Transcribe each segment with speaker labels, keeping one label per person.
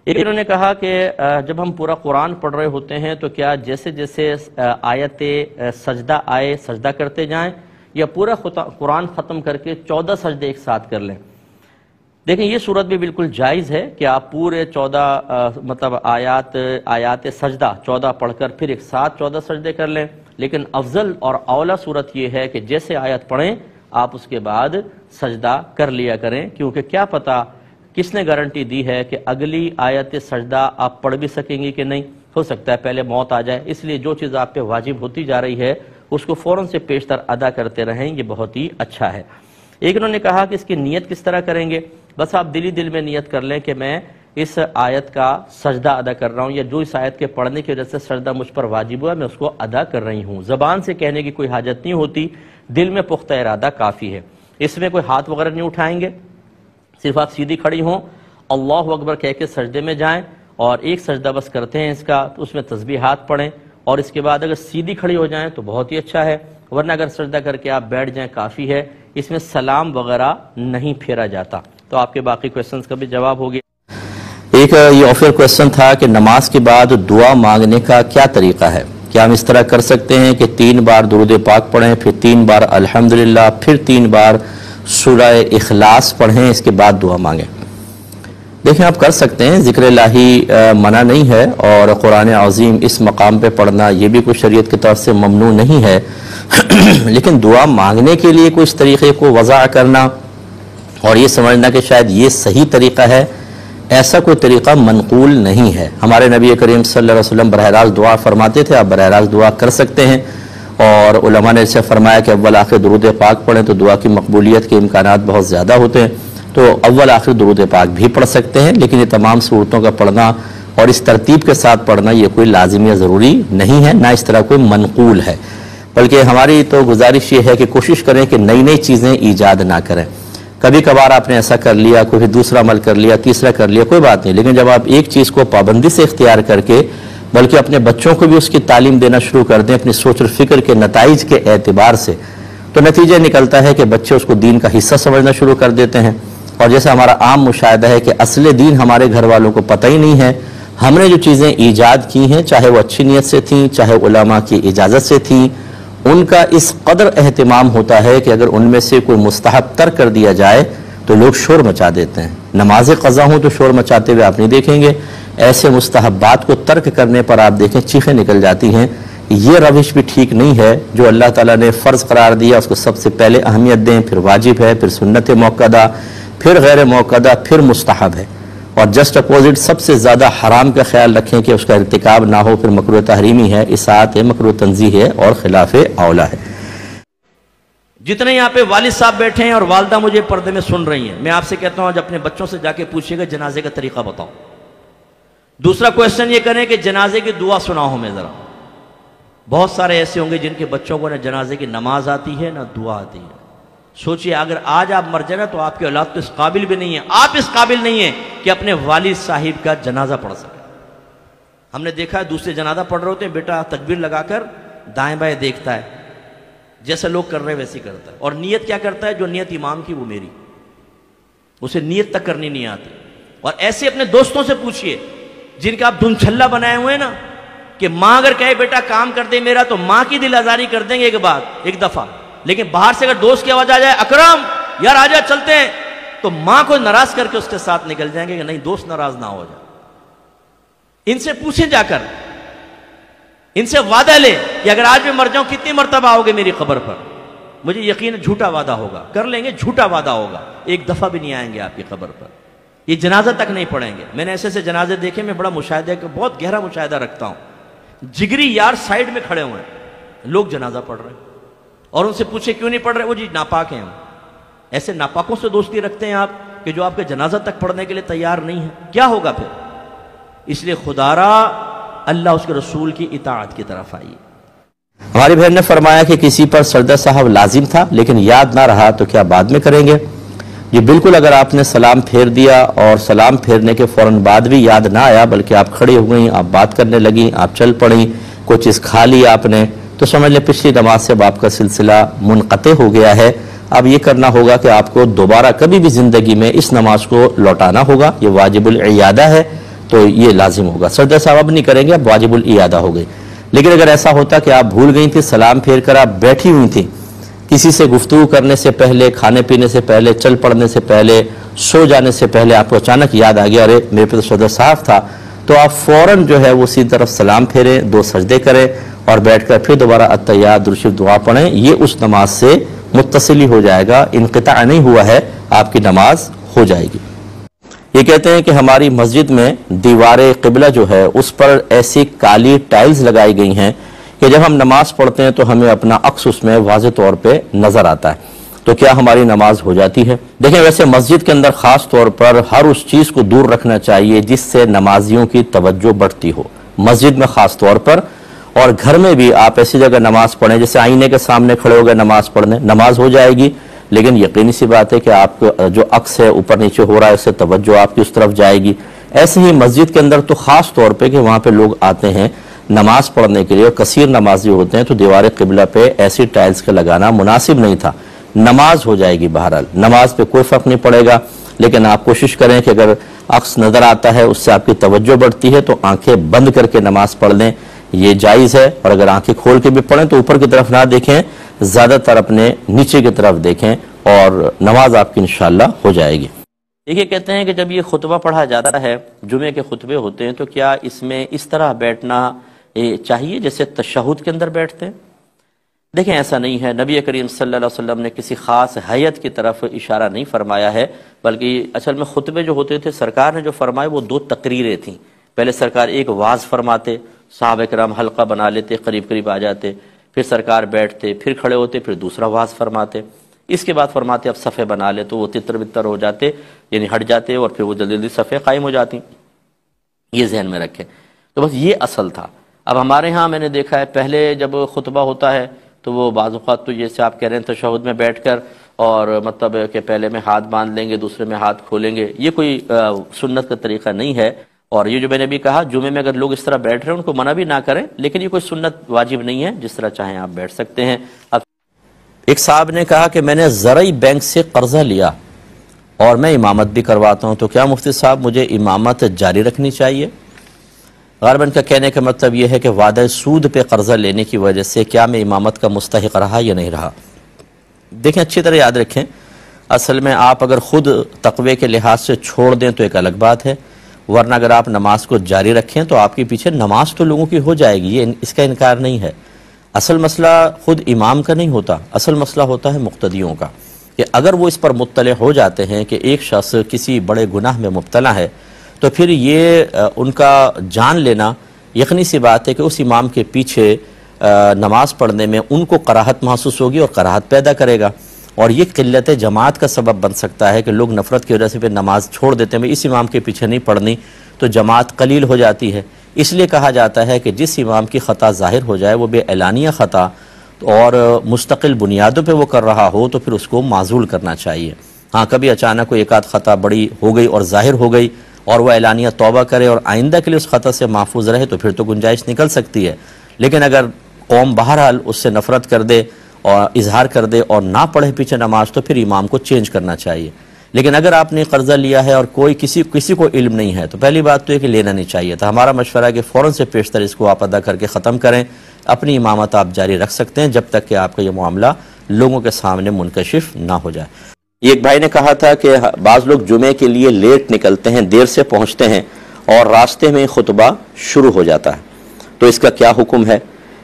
Speaker 1: ایک انہوں نے کہا کہ جب ہم پورا قرآن پڑھ رہے ہوتے ہیں تو کیا جیسے جیسے آیت سجدہ آئے سجدہ کرتے جائیں یا پورا قرآن ختم کر کے 14 سجدے ایک ساتھ کر لیں؟ دیکھیں یہ صورت بھی بالکل جائز ہے کہ آپ پورے 14 آیات سجدہ 14 پڑھ کر پھر ایک ساتھ 14 سجدے کر لیں، لیکن افضل اور اولا صورت یہ ہے کہ جیسے آیت پڑھیں آپ اس کے بعد سجدہ کر لیا کریں، کیونکہ کیا پتہ کس نے گارنٹی دی ہے کہ اگلی آیت سجدہ آپ پڑھ بھی سکیں گی کہ نہیں، ہو سکتا ہے پہلے موت آ جائے، اس لیے جو چیز آپ پہ واجب ہوتی جا رہی ہے اس کو فوراً سے پیشتر ادا کرتے رہیں، یہ بہت ہی اچھا ہے۔ ایک انہوں نے کہا کہ اس کی نیت کس طرح کریں گے؟ بس آپ دل میں نیت کر لیں کہ میں اس آیت کا سجدہ ادا کر رہا ہوں، یا جو اس آیت کے پڑھنے کی وجہ سے سجدہ مجھ پر واجب ہوا میں اس کو ادا کر رہی ہوں۔ زبان سے کہنے کی کوئی حاجت نہیں ہوتی، دل میں پختہ ارادہ کافی ہے۔ اس میں کوئی ہاتھ وغیرہ نہیں اٹھائیں گے، صرف آپ سیدھی کھڑی ہوں، اللہ اکبر کہہ کے سجدے میں جائیں اور ایک سجدہ بس کرتے ہیں اس کا، تو اس میں تسبیحات پڑھیں اور اس کے بعد اگر سیدھی کھڑی ہو جائیں تو بہت ہی اچھا ہے، ورنہ اگر سجدہ کر کے آپ بیٹھ جائیں کافی ہے، اس میں سلام وغیرہ نہیں پھیرا جاتا۔ تو آپ کے باقی کوئسٹنز کا بھی جواب ہو گیا۔
Speaker 2: ایک یہ آفر کوئسٹن تھا کہ نماز کے بعد دعا مانگنے کا کیا طریقہ ہے؟ کیا ہم اس طرح کر سکتے ہیں کہ 3 بار درود پاک پڑھیں، پھر 3 بار الحمدللہ، پھر 3 بار سورہ اخلاص پڑھیں، اس کے بعد دعا مانگیں؟ دیکھیں آپ کر سکتے ہیں، ذکر الہی منع نہیں ہے، اور قرآن عظیم اس مقام پہ پڑھنا یہ بھی کوئی شریعت کی طرف سے ممنوع نہیں ہے، لیکن دعا مانگنے کے لیے کوئی اس طریقے کو وضع کرنا اور یہ سمجھنا کہ شاید یہ صحیح طریقہ ہے، ایسا کوئی طریقہ منقول نہیں ہے۔ ہمارے نبی کریم صلی اللہ علیہ وسلم براہ راست دعا فرماتے تھے، آپ براہ راست دعا کر سکتے ہیں، اور علماء نے اسے فرمایا کہ اول آخر درود پاک پڑھیں تو دعا کی مقبولیت کے امکانات بہت زیادہ ہوتے ہیں، تو اول آخر درود پاک بھی پڑھ سکتے ہیں، لیکن یہ تمام صورتوں کا پڑھنا اور اس ترتیب کے ساتھ پڑھنا یہ کوئی لازمی یا ضروری نہیں ہے، نہ اس طرح کوئی منقول ہے۔ بلکہ ہماری تو گزارش یہ ہے کہ کوشش کریں کہ نئی نئی چیزیں ایجاد نہ کریں۔ کبھی کبھار آپ نے ایسا کر لیا، کوئی دوسرا عمل کر لیا، تیسرا کر لیا، کوئی بات نہیں، لیکن جب آپ ایک چیز کو پابندی سے اختیار کر کے بلکہ اپنے بچوں کو بھی اس کی تعلیم دینا شروع کر دیں اپنی سوچ اور فکر کے نتائج کے اعتبار سے، تو نتیجہ نکلتا ہے کہ بچے اس کو دین کا حصہ سمجھنا شروع کر دیتے ہیں۔ اور جیسا ہمارا عام مشاہدہ ہے کہ اصل دین ہمارے گھر والوں کو پتہ ہی نہیں ہے، ہم نے جو چیزیں ایجاد کی ہیں چاہے وہ اچھی نیت سے تھیں، چاہے علماء کی اجازت سے تھیں، ان کا اس قدر اہتمام ہوتا ہے کہ اگر ان میں سے کوئی مستحب ترک کر دیا جائے تو لوگ شور مچا دیتے ہیں۔ نماز قضا ہوں تو شور مچاتے ہوئے آپ نہیں دیکھیں گے، ایسے مستحبات کو ترک کرنے پر آپ دیکھیں چیخیں نکل جاتی ہیں۔ یہ روش بھی ٹھیک نہیں ہے، جو اللہ تعالیٰ نے فرض قرار دیا اس کو سب سے پہلے اہمیت دیں، پھر واجب ہے، پھر سنت موقدہ، پھر غیر موقدہ، پھر مستحب ہے، اور جسٹ اپوزٹ سب سے زیادہ حرام کا خیال رکھیں کہ اس کا ارتکاب نہ ہو، پھر مکروہ تحریمی ہے، اصاعت ہے، مکروہ تنزیہ ہے اور خلاف اولا ہے۔
Speaker 1: جتنے یہاں پہ والد صاحب بیٹھے ہیں اور والدہ مجھے پردے میں سن رہی ہیں، میں آپ سے کہتا ہوں آج اپنے بچوں سے جا کے پوچھیے گا جنازے کا طریقہ بتاؤ۔ دوسرا کوئسٹن یہ کریں کہ جنازے کی دعا سناؤ ہمیں ذرا۔ بہت سارے ایسے ہوں گے جن کے بچوں کو نہ جنازے کی نماز آتی ہے نہ دعا آتی ہے۔ سوچئے اگر آج آپ مر جائیں تو آپ کے اولاد تو اس قابل بھی نہیں ہے، آپ اس قابل نہیں ہیں کہ اپنے والد صاحب کا جنازہ پڑھ سکیں۔ ہم نے دیکھا ہے دوسرے جنازہ پڑھ رہے ہوتے ہیں، بیٹا تکبیر لگا کر دائیں بائیں دیکھتا ہے، جیسے لوگ کر رہے ہیں ویسے کرتا ہے، اور نیت کیا کرتا ہے؟ جو نیت امام کی وہ میری، اسے نیت تک کرنی نہیں آتی۔ اور ایسے اپنے دوستوں سے پوچھئے جن کا آپ دھن چھلا بنائے ہوئے ہیں نا، کہ ماں اگر کہے بیٹا کام کر دے میرا تو ماں کی دل آزاری کر دیں گے ایک دفعہ، لیکن باہر سے اگر دوست کی آواز آ جائے اکرم یار آجا چلتے ہیں، تو ماں کو ناراض کر کے اس کے ساتھ نکل جائیں گے کہ نہیں دوست ناراض نہ ہو جائے۔ ان سے پوچھیں جا کر، ان سے وعدہ لے کہ اگر آج میں مر جاؤں کتنی مرتبہ آؤ گے میری قبر پر؟ مجھے یقین ہے جھوٹا وعدہ ہوگا، کر لیں گے جھوٹا وعدہ ہوگا، ایک دفعہ بھی نہیں آئیں گے آپ کی قبر پر، یہ جنازہ تک نہیں پڑھیں گے۔ میں نے ایسے جنازے دیکھے، میں بڑا مشاہدہ کہ بہت گہرا مشاہدہ رکھتا ہوں، جگری یار سائیڈ میں کھڑے ہوئے ہیں، لوگ جنازہ پڑھ رہے ہیں، اور ان سے پوچھے کیوں نہیں پڑھ رہے؟ وہ جی ناپاک ہیں ہم۔ ایسے ناپاکوں سے دوستی رکھتے ہیں آپ کہ جو آپ کے جنازہ تک پڑھنے کے لیے تیار نہیں ہے، کیا ہوگا پھر؟ اس لیے خدا را اللہ اس کے رسول کی اطاعت کی طرف آئیے۔
Speaker 2: ہماری بہن نے فرمایا کہ کسی پر سجدہ سہو لازم تھا لیکن یاد نہ رہا تو کیا بعد میں کریں گے؟ یہ بالکل، اگر آپ نے سلام پھیر دیا اور سلام پھیرنے کے فوراً بعد بھی یاد نہ آیا بلکہ آپ کھڑی ہو گئیں، آپ بات کرنے لگیں، آپ چل پڑیں، کوئی چیز کھا لی آپ نے، تو سمجھ لیں پچھلی نماز سے آپ کا سلسلہ منقطع ہو گیا ہے۔ اب یہ کرنا ہوگا کہ آپ کو دوبارہ کبھی بھی زندگی میں اس نماز کو لوٹانا ہوگا، یہ واجب العیادہ ہے، تو یہ لازم ہوگا. سجدہ صاحب اب نہیں کریں گے, اب واجب الاعادہ ہو گئی. لیکن اگر ایسا ہوتا کہ آپ بھول گئی تھی, سلام پھیر کر آپ بیٹھی ہوئی تھیں, کسی سے گفتگو کرنے سے پہلے, کھانے پینے سے پہلے, چل پڑنے سے پہلے, سو جانے سے پہلے آپ کو اچانک یاد آ گیا ارے میرے پہ تو سجدہ صاحب تھا, تو آپ فوراً جو ہے وہ سیدھی طرف سلام پھیریں, 2 سجدے کریں اور بیٹھ کر پھر دوبارہ التحیات درود شریف دعا پڑھیں. یہ اس نماز سے متصل ہی ہو جائے گا, انقطاع نہیں ہوا ہے, آپ کی نماز ہو جائے گی. یہ کہتے ہیں کہ ہماری مسجد میں دیوار قبلہ جو ہے اس پر ایسی کالی ٹائلز لگائی گئی ہیں کہ جب ہم نماز پڑھتے ہیں تو ہمیں اپنا عکس اس میں واضح طور پہ نظر آتا ہے, تو کیا ہماری نماز ہو جاتی ہے؟ دیکھیں ویسے مسجد کے اندر خاص طور پر ہر اس چیز کو دور رکھنا چاہیے جس سے نمازیوں کی توجہ بڑھتی ہو. مسجد میں خاص طور پر, اور گھر میں بھی آپ ایسی جگہ نماز پڑھیں جیسے آئینے کے سامنے کھڑے ہو گئے نماز پڑھنے, نماز ہو جائے گی, لیکن یقینی سی بات ہے کہ آپ کو جو عکس ہے اوپر نیچے ہو رہا ہے اس سے توجہ آپ کی اس طرف جائے گی. ایسے ہی مسجد کے اندر تو خاص طور پہ کہ وہاں پہ لوگ آتے ہیں نماز پڑھنے کے لیے اور کثیر نمازی ہوتے ہیں, تو دیوار قبلہ پہ ایسی ٹائلز کا لگانا مناسب نہیں تھا. نماز ہو جائے گی, بہرحال نماز پہ کوئی فرق نہیں پڑے گا, لیکن آپ کوشش کریں کہ اگر عکس نظر آتا ہے اس سے آپ کی توجہ بڑھتی ہے تو آنکھیں بند کر کے نماز پڑھ لیں, یہ جائز ہے. اور اگر آنکھیں کھول کے بھی پڑھیں تو اوپر کی طرف نہ دیکھیں, زیادہ تر اپنے نیچے کی طرف دیکھیں اور نماز آپ کی انشاءاللہ ہو جائے گی.
Speaker 1: دیکھیے کہتے ہیں کہ جب یہ خطبہ پڑھا جاتا ہے, جمعے کے خطبے ہوتے ہیں, تو کیا اس میں اس طرح بیٹھنا چاہیے جیسے تشہد کے اندر بیٹھتے ہیں؟ دیکھیں ایسا نہیں ہے. نبی کریم صلی اللہ علیہ وسلم نے کسی خاص حیت کی طرف اشارہ نہیں فرمایا ہے, بلکہ اصل میں خطبے جو ہوتے تھے سرکار نے جو فرمائے وہ 2 تقریریں تھیں. پہلے سرکار ایک واعظ فرماتے, صحابہ کرام حلقہ بنا لیتے, قریب قریب آ جاتے, پھر سرکار بیٹھتے, پھر کھڑے ہوتے, پھر دوسرا واعظ فرماتے. اس کے بعد فرماتے اب صفحے بنا لے, تو وہ تتر بتر ہو جاتے, یعنی ہٹ جاتے, اور پھر وہ جلدی جلدی صفحے قائم ہو جاتی. یہ ذہن میں رکھیں. تو بس یہ اصل تھا. اب ہمارے ہاں میں نے دیکھا ہے پہلے جب خطبہ ہوتا ہے تو وہ بعض اوقات تو جیسے آپ کہہ رہے ہیں تشہد میں بیٹھ کر, اور مطلب کہ پہلے میں ہاتھ باندھ لیں گے, دوسرے میں ہاتھ کھولیں گے, یہ کوئی سنت کا طریقہ نہیں ہے. اور یہ جو میں نے بھی کہا جمعے میں اگر لوگ اس طرح بیٹھ رہے ہیں ان کو منع بھی نہ کریں, لیکن یہ کوئی سنت واجب نہیں ہے, جس طرح چاہیں آپ بیٹھ سکتے ہیں. اب
Speaker 2: ایک صاحب نے کہا کہ میں نے زرعی بینک سے قرضہ لیا اور میں امامت بھی کرواتا ہوں, تو کیا مفتی صاحب مجھے امامت جاری رکھنی چاہیے؟ غالباً کا کہنے کا مطلب یہ ہے کہ وعدہ سود پہ قرضہ لینے کی وجہ سے کیا میں امامت کا مستحق رہا یا نہیں رہا. دیکھیں اچھی طرح یاد رکھیں, اصل میں آپ اگر خود تقوی کے لحاظ سے چھوڑ دیں تو ایک الگ بات ہے, ورنہ اگر آپ نماز کو جاری رکھیں تو آپ کے پیچھے نماز تو لوگوں کی ہو جائے گی, یہ اس کا انکار نہیں ہے. اصل مسئلہ خود امام کا نہیں ہوتا, اصل مسئلہ ہوتا ہے مقتدیوں کا, کہ اگر وہ اس پر مطلع ہو جاتے ہیں کہ ایک شخص کسی بڑے گناہ میں مبتلا ہے, تو پھر یہ ان کا جان لینا یقینی سی بات ہے کہ اس امام کے پیچھے نماز پڑھنے میں ان کو کراہت محسوس ہوگی اور کراہت پیدا کرے گا, اور یہ قلت جماعت کا سبب بن سکتا ہے کہ لوگ نفرت کی وجہ سے پھر نماز چھوڑ دیتے ہیں, اس امام کے پیچھے نہیں پڑھنی, تو جماعت قلیل ہو جاتی ہے. اس لیے کہا جاتا ہے کہ جس امام کی خطا ظاہر ہو جائے, وہ بے اعلانیہ خطا اور مستقل بنیادوں پہ وہ کر رہا ہو, تو پھر اس کو معزول کرنا چاہیے. ہاں کبھی اچانک کوئی ایک آدھ خطا بڑی ہو گئی اور ظاہر ہو گئی اور وہ اعلانیہ توبہ کرے اور آئندہ کے لیے اس خطا سے محفوظ رہے, تو پھر تو گنجائش نکل سکتی ہے. لیکن اگر قوم بہرحال اس سے نفرت کر دے اور اظہار کر دے اور نہ پڑھے پیچھے نماز, تو پھر امام کو چینج کرنا چاہیے. لیکن اگر آپ نے قرضہ لیا ہے اور کوئی کسی کو علم نہیں ہے, تو پہلی بات تو یہ کہ لینا نہیں چاہیے تھا. ہمارا مشورہ ہے کہ فوراً سے پیشتر اس کو آپ ادا کر کے ختم کریں. اپنی امامت آپ جاری رکھ سکتے ہیں جب تک کہ آپ کا یہ معاملہ لوگوں کے سامنے منکشف نہ ہو جائے. ایک بھائی نے کہا تھا کہ بعض لوگ جمعے کے لیے لیٹ نکلتے ہیں, دیر سے پہنچتے ہیں اور راستے میں خطبہ شروع ہو جاتا ہے, تو اس کا کیا حکم ہے؟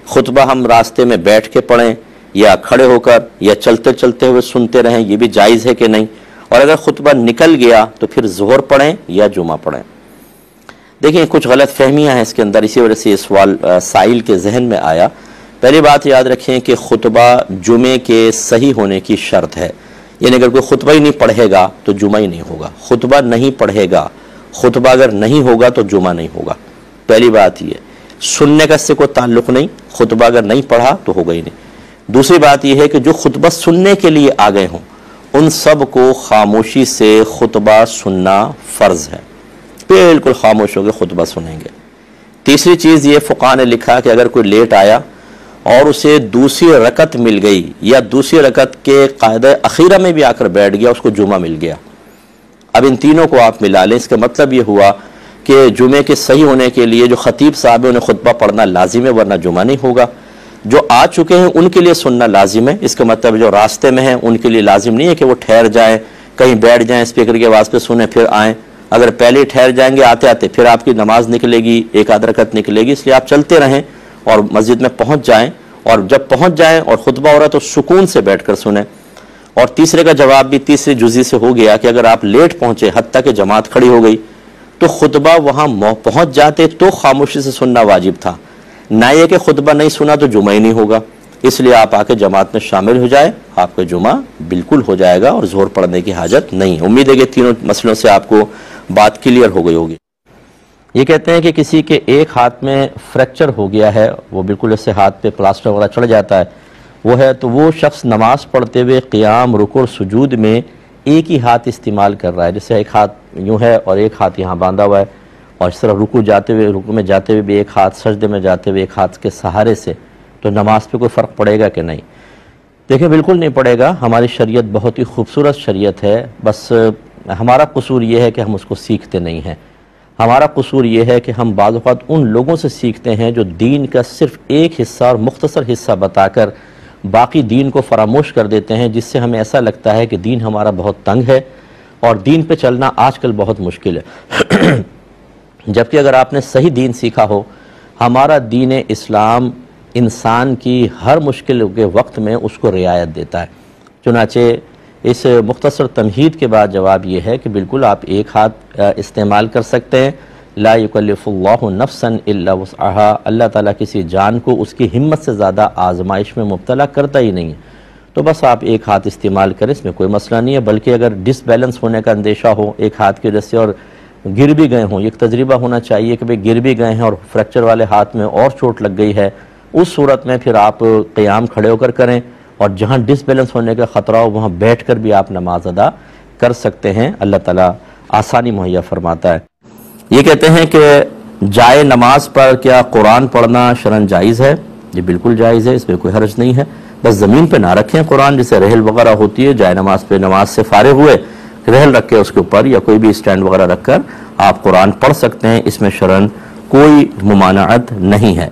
Speaker 2: خطبہ ہم راستے میں بیٹھ کے پڑھیں یا کھڑے ہو کر یا چلتے چلتے ہوئے سنتے رہیں, یہ بھی جائز ہے کہ نہیں؟ اور اگر خطبہ نکل گیا تو پھر ظہر پڑھیں یا جمعہ پڑھیں؟ دیکھیں کچھ غلط فہمیاں ہیں اس کے اندر, اسی وجہ سے یہ سوال سائل کے ذہن میں آیا. پہلی بات یاد رکھیں کہ خطبہ جمعے کے صحیح ہونے کی شرط ہے, یعنی اگر کوئی خطبہ ہی نہیں پڑھے گا تو جمعہ ہی نہیں ہوگا. خطبہ نہیں پڑھے گا, خطبہ اگر نہیں ہوگا تو جمعہ نہیں ہوگا. پہلی بات یہ, سننے کا اس سے کوئی تعلق نہیں, خطبہ اگر نہیں پڑھا تو ہوگا ہی نہیں. دوسری بات یہ ہے کہ جو خطبہ سننے کے لیے آ گئے ہوں ان سب کو خاموشی سے خطبہ سننا فرض ہے, بالکل خاموش ہو کے خطبہ سنیں گے. تیسری چیز یہ فقہاء نے لکھا کہ اگر کوئی لیٹ آیا اور اسے دوسری رکعت مل گئی یا دوسری رکعت کے قاعدہ اخیرہ میں بھی آ کر بیٹھ گیا, اس کو جمعہ مل گیا. اب ان تینوں کو آپ ملا لیں, اس کا مطلب یہ ہوا کہ جمعے کے صحیح ہونے کے لیے جو خطیب صاحب ہیں انہیں خطبہ پڑھنا لازم ہے، ورنہ جمعہ نہیں ہوگا۔ جو آ چکے ہیں ان کے لیے سننا لازم ہے، اس کا مطلب جو راستے میں ہیں ان کے لیے لازم نہیں ہے کہ وہ ٹھہر جائیں، کہیں بیٹھ جائیں، اسپیکر کی آواز پہ سنیں پھر آئیں۔ اگر پہلے ہی ٹھہر جائیں گے آتے آتے پھر آپ کی نماز نکلے گی، ایک آدھ رکعت نکلے گی، اس لیے آپ چلتے رہیں اور مسجد میں پہنچ جائیں، اور جب پہنچ جائیں اور خطبہ ہو رہا ہے تو سکون سے بیٹھ کر سنیں۔ اور تیسرے کا جواب بھی تیسری جزی سے ہو گیا کہ اگر آپ لیٹ پہنچے حتیٰ کہ جماعت کھڑی ہو گئی تو خطبہ وہاں پہنچ جاتے تو خاموشی سے سننا واجب تھا، نہ یہ کہ خطبہ نہیں سنا تو جمعہ ہی نہیں ہوگا۔ اس لیے آپ آ کے جماعت میں شامل ہو جائے، آپ کا جمعہ بالکل ہو جائے گا اور ظہر پڑھنے کی حاجت نہیں۔ امید ہے کہ تینوں مسئلوں سے آپ کو بات کلیئر ہو گئی ہوگی۔ یہ کہتے ہیں کہ کسی کے ایک ہاتھ میں فریکچر ہو گیا ہے، وہ بالکل اس سے ہاتھ پہ پلاسٹر وغیرہ چڑھ جاتا ہے، تو وہ شخص نماز پڑھتے ہوئے قیام، رکوع اور سجود میں ایک ہی ہاتھ استعمال کر رہا ہے، جیسے ایک ہاتھ یوں ہے اور ایک ہاتھ یہاں باندھا ہوا ہے، اور اس طرح رکوع میں جاتے ہوئے بھی ایک ہاتھ، سجدے میں جاتے ہوئے ایک ہاتھ کے سہارے سے، تو نماز پہ کوئی فرق پڑے گا کہ نہیں؟ دیکھیں بالکل نہیں پڑے گا۔ ہماری شریعت بہت ہی خوبصورت شریعت ہے، بس ہمارا قصور یہ ہے کہ ہم اس کو سیکھتے نہیں ہیں۔ ہمارا قصور یہ ہے کہ ہم بعض اوقات ان لوگوں سے سیکھتے ہیں جو دین کا صرف ایک حصہ اور مختصر حصہ بتا کر باقی دین کو فراموش کر دیتے ہیں، جس سے ہمیں ایسا لگتا ہے کہ دین ہمارا بہت تنگ ہے اور دین پہ چلنا آج کل بہت مشکل ہے۔ جبکہ اگر آپ نے صحیح دین سیکھا ہو، ہمارا دین اسلام انسان کی ہر مشکل کے وقت میں اس کو رعایت دیتا ہے۔ چنانچہ اس مختصر تمہید کے بعد جواب یہ ہے کہ بالکل آپ ایک ہاتھ استعمال کر سکتے ہیں۔ لا یکلف اللہ نفسا الا وسعها، اللہ تعالیٰ کسی جان کو اس کی ہمت سے زیادہ آزمائش میں مبتلا کرتا ہی نہیں ہے، تو بس آپ ایک ہاتھ استعمال کریں، اس میں کوئی مسئلہ نہیں ہے۔ بلکہ اگر ڈس بیلنس ہونے کا اندیشہ ہو ایک ہاتھ کی وجہ سے اور گر بھی گئے ہوں، ایک تجربہ ہونا چاہیے کہ گر بھی گئے ہیں اور فریکچر والے ہاتھ میں اور چوٹ لگ گئی ہے، اس صورت میں پھر آپ قیام کھڑے ہو کر کریں، اور جہاں ڈس بیلنس ہونے کا خطرہ ہو وہاں بیٹھ کر بھی آپ نماز ادا کر سکتے ہیں۔ اللہ تعالیٰ آسانی مہیا فرماتا ہے۔ یہ کہتے ہیں کہ جائے نماز پر کیا قرآن پڑھنا شرعاً جائز ہے؟ یہ بالکل جائز ہے، اس میں کوئی حرج نہیں ہے، بس زمین پہ نہ رکھیں قرآن، جیسے رحل وغیرہ ہوتی ہے، جائے نماز پہ نماز سے فارغ ہوئے رحل رکھ کے اس کے اوپر یا کوئی بھی اسٹینڈ وغیرہ رکھ کر آپ قرآن پڑھ سکتے ہیں، اس میں شرعاً کوئی ممانعت نہیں ہے۔